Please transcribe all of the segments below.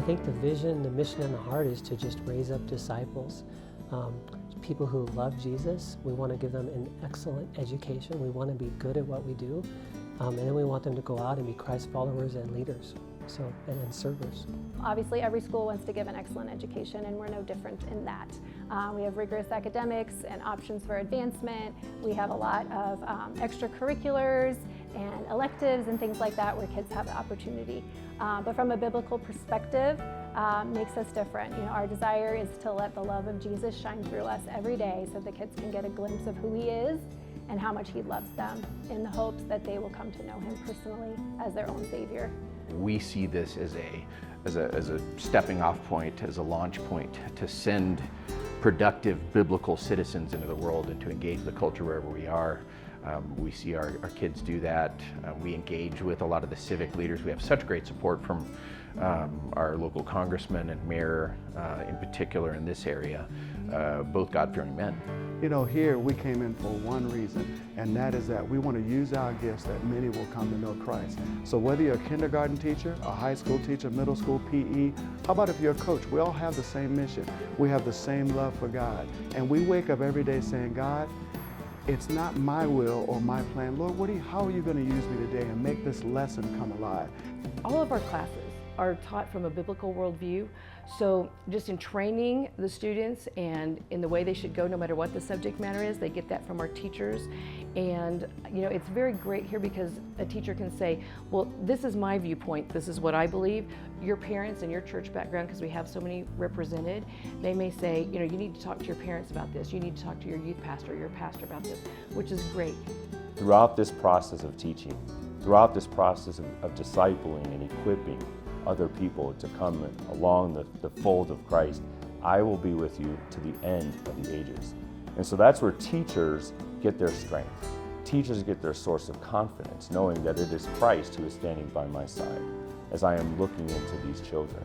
I think the vision, the mission, and the heart is to just raise up disciples, people who love Jesus. We want to give them an excellent education. We want to be good at what we do, and then we want them to go out and be Christ followers and leaders, and servers. Obviously, every school wants to give an excellent education, and we're no different in that. We have rigorous academics and options for advancement. We have a lot of extracurriculars and electives and things like that where kids have the opportunity. But from a biblical perspective, makes us different. You know, our desire is to let the love of Jesus shine through us every day so the kids can get a glimpse of who he is and how much he loves them, in the hopes that they will come to know him personally as their own Savior. We see this as a stepping off point, as a launch point to send productive biblical citizens into the world and to engage the culture wherever we are. We see our kids do that. We engage with a lot of the civic leaders. We have such great support from our local congressman and mayor in particular in this area, both God-fearing men. You know, here we came in for one reason, and that is that we want to use our gifts that many will come to know Christ. So whether you're a kindergarten teacher, a high school teacher, middle school PE, how about if you're a coach? We all have the same mission. We have the same love for God. And we wake up every day saying, God, it's not my will or my plan. Lord, how are you going to use me today and make this lesson come alive? All of our classes are taught from a biblical worldview. So just in training the students and in the way they should go, no matter what the subject matter is, they get that from our teachers. And you know, it's very great here because a teacher can say, well, this is my viewpoint, this is what I believe. Your parents and your church background, because we have so many represented, they may say, you know, you need to talk to your parents about this, you need to talk to your youth pastor or your pastor about this, which is great. Throughout this process of teaching, throughout this process of discipling and equipping other people to come along the fold of Christ, I will be with you to the end of the ages. And so that's where teachers get their strength. Teachers get their source of confidence, knowing that it is Christ who is standing by my side as I am looking into these children.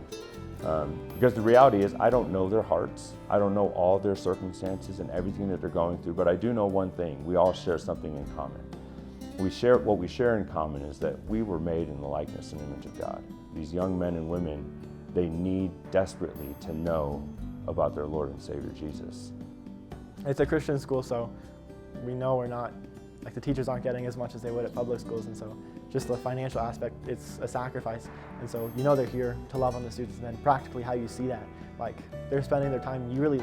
Because the reality is, I don't know their hearts. I don't know all their circumstances and everything that they're going through, but I do know one thing: we all share something in common. What we share in common is that we were made in the likeness and image of God. These young men and women, they need desperately to know about their Lord and Savior Jesus. It's a Christian school, so we know we're not, like, the teachers aren't getting as much as they would at public schools, and so just the financial aspect, it's a sacrifice. And so you know they're here to love on the students, and then practically how you see that, like, they're spending their time, you really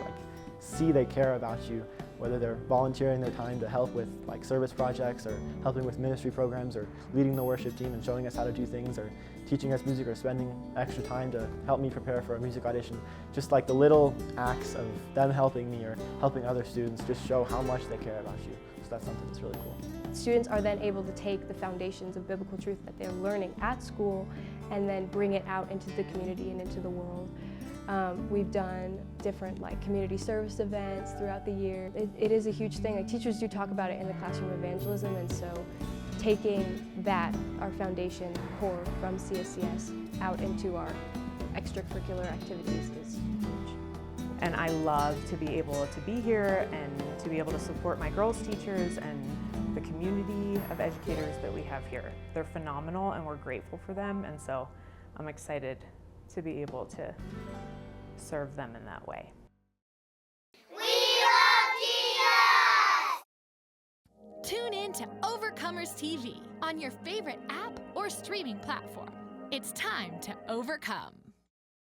see they care about you, whether they're volunteering their time to help with service projects or helping with ministry programs or leading the worship team and showing us how to do things or teaching us music or spending extra time to help me prepare for a music audition. Just like the little acts of them helping me or helping other students just show how much they care about you. So that's something that's really cool. Students are then able to take the foundations of biblical truth that they're learning at school and then bring it out into the community and into the world. We've done different community service events throughout the year. It is a huge thing. Teachers do talk about it in the classroom evangelism, and so taking that, our foundation core from CSCS, out into our extracurricular activities is huge. And I love to be able to be here and to be able to support my girls' teachers and the community of educators that we have here. They're phenomenal and we're grateful for them, and so I'm excited to be able to serve them in that way. We love Jesus! Tune in to Overcomers TV on your favorite app or streaming platform. It's time to overcome.